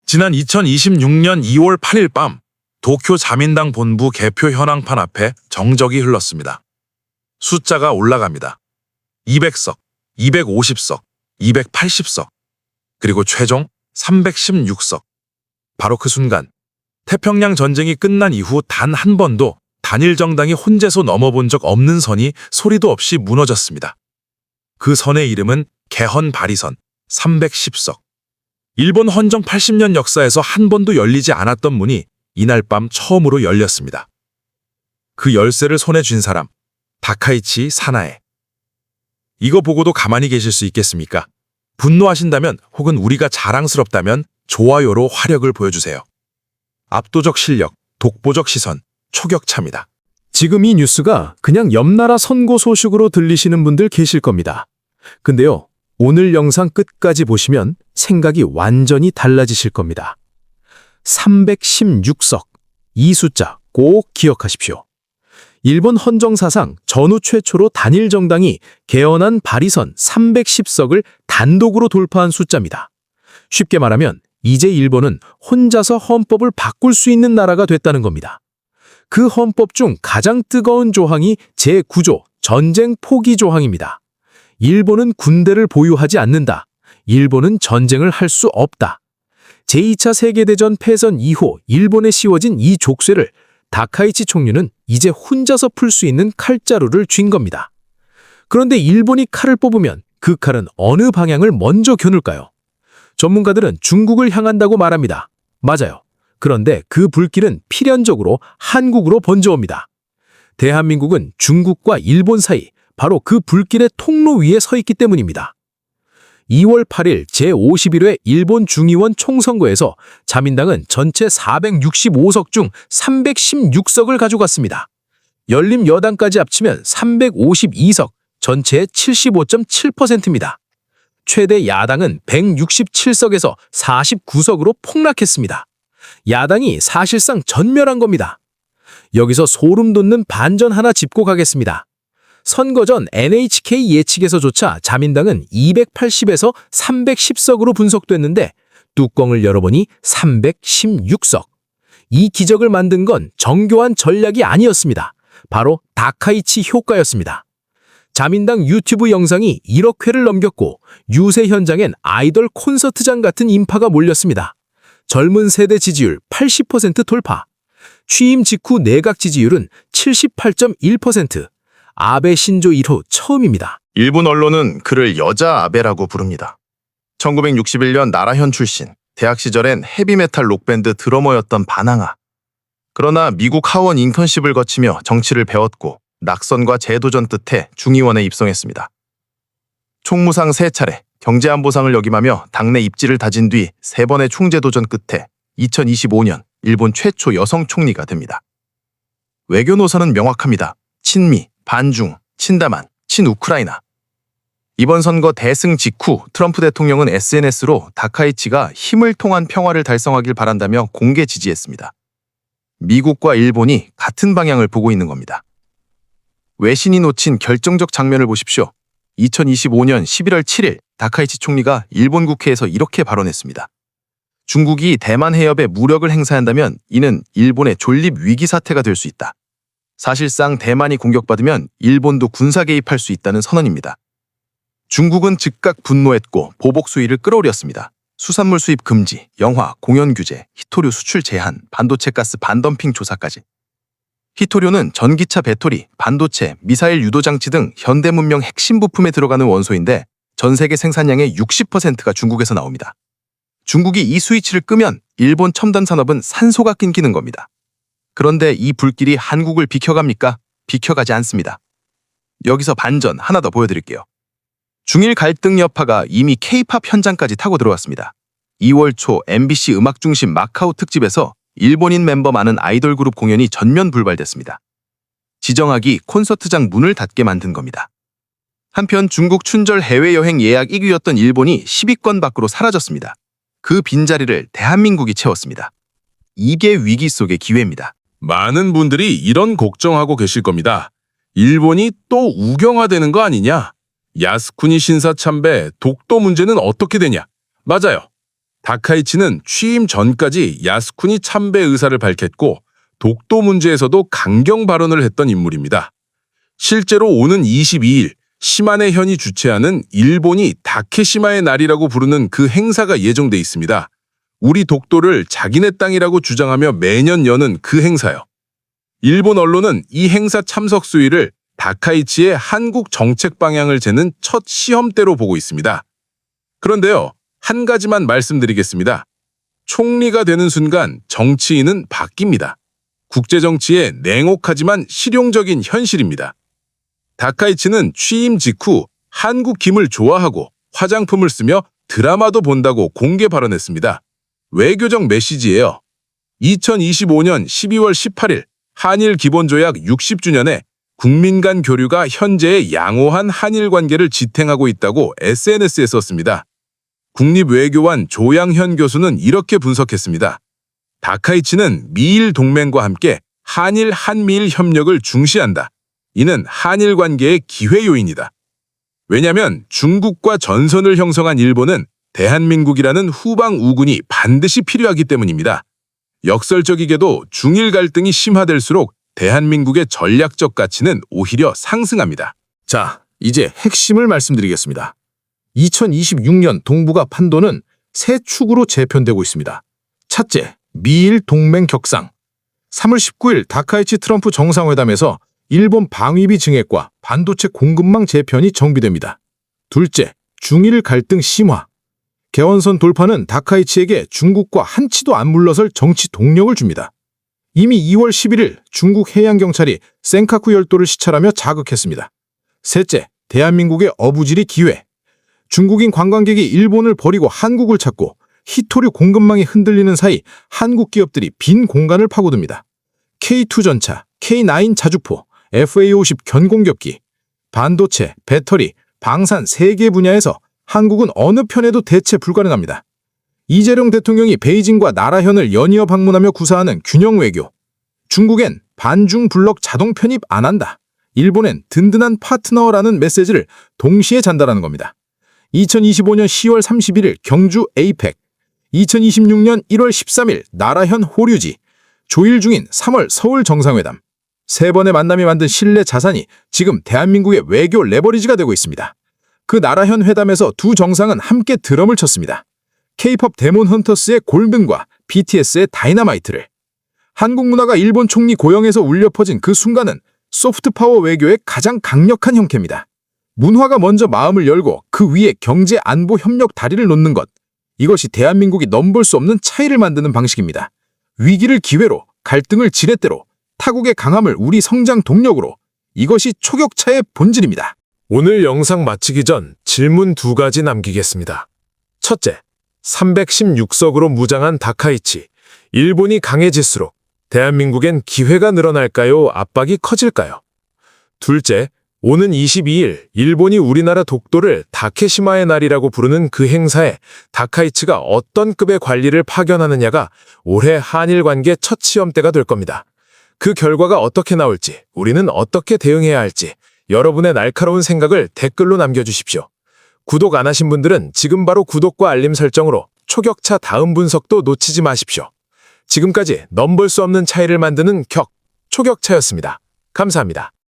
지난 2026년 2월 8일 밤 도쿄 자민당 본부 개표 현황판 앞에 정적이 흘렀습니다. 숫자가 올라갑니다. 200석, 250석, 280석, 그리고 최종 316석. 바로 그 순간 태평양 전쟁이 끝난 이후 단 한 번도 단일 정당이 혼재서 넘어본 적 없는 선이 소리도 없이 무너졌습니다. 그 선의 이름은 개헌 발의선 310석. 일본 헌정 80년 역사에서 한 번도 열리지 않았던 문이 이날 밤 처음으로 열렸습니다. 그 열쇠를 손에 쥔 사람, 다카이치 사나에. 이거 보고도 가만히 계실 수 있겠습니까? 분노하신다면 혹은 우리가 자랑스럽다면 좋아요로 화력을 보여주세요. 압도적 실력, 독보적 시선, 초격차입니다. 지금 이 뉴스가 그냥 옆나라 선거 소식으로 들리시는 분들 계실 겁니다. 근데요, 오늘 영상 끝까지 보시면 생각이 완전히 달라지실 겁니다. 316석, 이 숫자 꼭 기억하십시오. 일본 헌정사상 전후 최초로 단일 정당이 개헌안 발의선 310석을 단독으로 돌파한 숫자입니다. 쉽게 말하면 이제 일본은 혼자서 헌법을 바꿀 수 있는 나라가 됐다는 겁니다. 그 헌법 중 가장 뜨거운 조항이 제9조 전쟁 포기 조항입니다. 일본은 군대를 보유하지 않는다. 일본은 전쟁을 할 수 없다. 제2차 세계대전 패전 이후 일본에 씌워진 이 족쇄를 다카이치 총리는 이제 혼자서 풀 수 있는 칼자루를 쥔 겁니다. 그런데 일본이 칼을 뽑으면 그 칼은 어느 방향을 먼저 겨눌까요? 전문가들은 중국을 향한다고 말합니다. 맞아요. 그런데 그 불길은 필연적으로 한국으로 번져옵니다. 대한민국은 중국과 일본 사이 바로 그 불길의 통로 위에 서 있기 때문입니다. 2월 8일 제51회 일본 중의원 총선거에서 자민당은 전체 465석 중 316석을 가져갔습니다. 열림 여당까지 합치면 352석, 전체의 75.7%입니다. 최대 야당은 167석에서 49석으로 폭락했습니다. 야당이 사실상 전멸한 겁니다. 여기서 소름 돋는 반전 하나 짚고 가겠습니다. 선거 전 NHK 예측에서조차 자민당은 280에서 310석으로 분석됐는데 뚜껑을 열어보니 316석. 이 기적을 만든 건 정교한 전략이 아니었습니다. 바로 다카이치 효과였습니다. 자민당 유튜브 영상이 1억 회를 넘겼고 유세 현장엔 아이돌 콘서트장 같은 인파가 몰렸습니다. 젊은 세대 지지율 80% 돌파. 취임 직후 내각 지지율은 78.1%. 아베 신조 이후 처음입니다. 일본 언론은 그를 여자 아베라고 부릅니다. 1961년 나라현 출신, 대학 시절엔 헤비메탈 록밴드 드러머였던 바나가. 그러나 미국 하원 인턴십을 거치며 정치를 배웠고 낙선과 재도전 끝에 중의원에 입성했습니다. 총무상 3차례, 경제안보상을 역임하며 당내 입지를 다진 뒤 3번의 총재도전 끝에 2025년 일본 최초 여성 총리가 됩니다. 외교 노선은 명확합니다. 친미, 반중, 친다만, 친우크라이나. 이번 선거 대승 직후 트럼프 대통령은 SNS로 다카이치가 힘을 통한 평화를 달성하길 바란다며 공개 지지했습니다. 미국과 일본이 같은 방향을 보고 있는 겁니다. 외신이 놓친 결정적 장면을 보십시오. 2025년 11월 7일 다카이치 총리가 일본 국회에서 이렇게 발언했습니다. 중국이 대만 해협에 무력을 행사한다면 이는 일본의 존립 위기 사태가 될 수 있다. 사실상 대만이 공격받으면 일본도 군사 개입할 수 있다는 선언입니다. 중국은 즉각 분노했고 보복 수위를 끌어올렸습니다. 수산물 수입 금지, 영화, 공연 규제, 히토류 수출 제한, 반도체 가스 반덤핑 조사까지. 히토류는 전기차 배터리, 반도체, 미사일 유도장치 등 현대문명 핵심 부품에 들어가는 원소인데 전 세계 생산량의 60%가 중국에서 나옵니다. 중국이 이 스위치를 끄면 일본 첨단 산업은 산소가 끊기는 겁니다. 그런데 이 불길이 한국을 비켜갑니까? 비켜가지 않습니다. 여기서 반전 하나 더 보여드릴게요. 중일 갈등 여파가 이미 K-팝 현장까지 타고 들어왔습니다. 2월 초 MBC 음악중심 마카오 특집에서 일본인 멤버 많은 아이돌 그룹 공연이 전면 불발됐습니다. 지정학이 콘서트장 문을 닫게 만든 겁니다. 한편 중국 춘절 해외여행 예약 1위였던 일본이 10위권 밖으로 사라졌습니다. 그 빈자리를 대한민국이 채웠습니다. 이게 위기 속의 기회입니다. 많은 분들이 이런 걱정하고 계실 겁니다. 일본이 또 우경화되는 거 아니냐? 야스쿠니 신사 참배 독도 문제는 어떻게 되냐? 맞아요. 다카이치는 취임 전까지 야스쿠니 참배 의사를 밝혔고 독도 문제에서도 강경 발언을 했던 인물입니다. 실제로 오는 22일 시마네 현이 주최하는 일본이 다케시마의 날이라고 부르는 그 행사가 예정돼 있습니다. 우리 독도를 자기네 땅이라고 주장하며 매년 여는 그 행사요. 일본 언론은 이 행사 참석 수위를 다카이치의 한국 정책 방향을 재는 첫 시험대로 보고 있습니다. 그런데요, 한 가지만 말씀드리겠습니다. 총리가 되는 순간 정치인은 바뀝니다. 국제정치의 냉혹하지만 실용적인 현실입니다. 다카이치는 취임 직후 한국 김을 좋아하고 화장품을 쓰며 드라마도 본다고 공개 발언했습니다. 외교적 메시지예요. 2025년 12월 18일 한일 기본조약 60주년에 국민 간 교류가 현재의 양호한 한일 관계를 지탱하고 있다고 SNS에 썼습니다. 국립외교원 조양현 교수는 이렇게 분석했습니다. 다카이치는 미일 동맹과 함께 한일 한미일 협력을 중시한다. 이는 한일 관계의 기회 요인이다. 왜냐하면 중국과 전선을 형성한 일본은 대한민국이라는 후방 우군이 반드시 필요하기 때문입니다. 역설적이게도 중일 갈등이 심화될수록 대한민국의 전략적 가치는 오히려 상승합니다. 자, 이제 핵심을 말씀드리겠습니다. 2026년 동북아 판도는 세 축으로 재편되고 있습니다. 첫째, 미일 동맹 격상. 3월 19일 다카이치 트럼프 정상회담에서 일본 방위비 증액과 반도체 공급망 재편이 정비됩니다. 둘째, 중일 갈등 심화. 개원선 돌파는 다카이치에게 중국과 한치도 안 물러설 정치 동력을 줍니다. 이미 2월 11일 중국 해양경찰이 센카쿠 열도를 시찰하며 자극했습니다. 셋째, 대한민국의 어부지리 기회. 중국인 관광객이 일본을 버리고 한국을 찾고 히토류 공급망이 흔들리는 사이 한국 기업들이 빈 공간을 파고듭니다. K2 전차, K9 자주포, FA50 견공격기, 반도체, 배터리, 방산 3개 분야에서 한국은 어느 편에도 대체 불가능합니다. 이재룡 대통령이 베이징과 나라현을 연이어 방문하며 구사하는 균형 외교. 중국엔 반중 블록 자동 편입 안 한다. 일본엔 든든한 파트너라는 메시지를 동시에 전달하는 겁니다. 2025년 10월 31일 경주 에이펙, 2026년 1월 13일 나라현 호류지, 조일 중인 3월 서울 정상회담. 세 번의 만남이 만든 신뢰 자산이 지금 대한민국의 외교 레버리지가 되고 있습니다. 그 나라현 회담에서 두 정상은 함께 드럼을 쳤습니다. K-POP 데몬 헌터스의 골든과 BTS의 다이너마이트를. 한국 문화가 일본 총리 고영에서 울려 퍼진 그 순간은 소프트 파워 외교의 가장 강력한 형태입니다. 문화가 먼저 마음을 열고 그 위에 경제 안보 협력 다리를 놓는 것. 이것이 대한민국이 넘볼 수 없는 차이를 만드는 방식입니다. 위기를 기회로, 갈등을 지렛대로, 타국의 강함을 우리 성장 동력으로. 이것이 초격차의 본질입니다. 오늘 영상 마치기 전 질문 2가지 남기겠습니다. 첫째, 316석으로 무장한 다카이치. 일본이 강해질수록 대한민국엔 기회가 늘어날까요? 압박이 커질까요? 둘째, 오는 22일 일본이 우리나라 독도를 다케시마의 날이라고 부르는 그 행사에 다카이치가 어떤 급의 관리를 파견하느냐가 올해 한일 관계 첫 시험대가 될 겁니다. 그 결과가 어떻게 나올지, 우리는 어떻게 대응해야 할지 여러분의 날카로운 생각을 댓글로 남겨주십시오. 구독 안 하신 분들은 지금 바로 구독과 알림 설정으로 초격차 다음 분석도 놓치지 마십시오. 지금까지 넘볼 수 없는 차이를 만드는 초격차였습니다. 감사합니다.